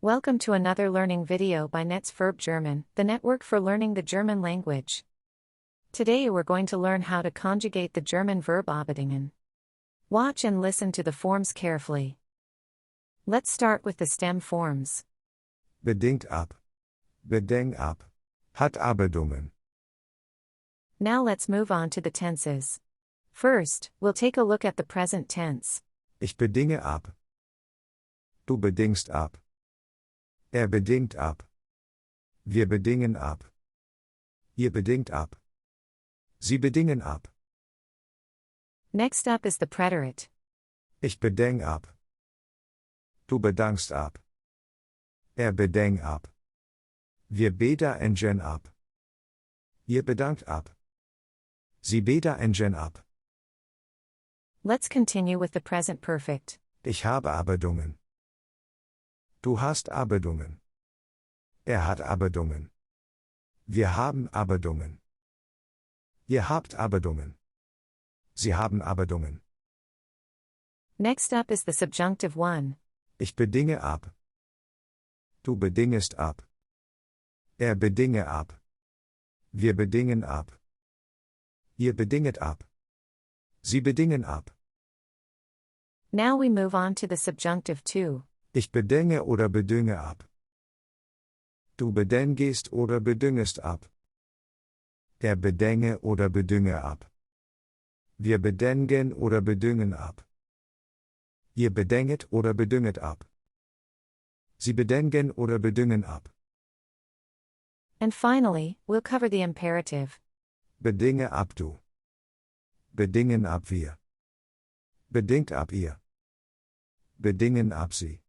Welcome to another learning video by Netz Verb German, the network for learning the German language. Today we're going to learn how to conjugate the German verb abbedingen. Watch and listen to the forms carefully. Let's start with the stem forms. Bedingt ab. Bedeng ab. Hat Abbedungen. Now let's move on to the tenses. First, we'll take a look at the present tense. Ich bedinge ab. Du bedingst ab. Bedingt ab. Wir bedingen ab. Ihr bedingt ab. Sie bedingen ab. Next up is the preterite. Ich bedeng ab. Du bedankst ab. Bedeng ab. Wir bedenken ab. Ihr bedankt ab. Sie bedenken ab. Let's continue with the present perfect. Ich habe Abbedungen. Du hast Abbedungen. Hat Abbedungen. Wir haben Abbedungen. Ihr habt Abbedungen. Sie haben Abbedungen. Next up is the subjunctive one. Ich bedinge ab. Du bedingest ab. Bedinge ab. Wir bedingen ab. Ihr bedinget ab. Sie bedingen ab. Now we move on to the subjunctive two. Ich bedenge oder bedünge ab. Du bedengest oder bedüngest ab. Bedenge oder bedünge ab. Wir bedengen oder bedüngen ab. Ihr bedenget oder bedünget ab. Sie bedenken oder bedüngen ab. And finally, we'll cover the imperative. Bedinge ab du. Bedingen ab wir. Bedingt ab ihr. Bedingen ab sie.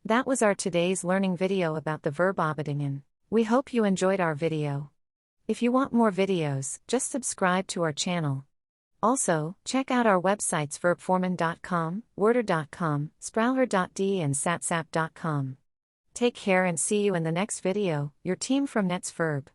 That was our today's learning video about the verb abbedingen. We hope you enjoyed our video. If you want more videos, just subscribe to our channel. Also, check out our websites verbformen.com, worder.com, sprauher.de and satsap.com. Take care and see you in the next video, your team from Netz Verb.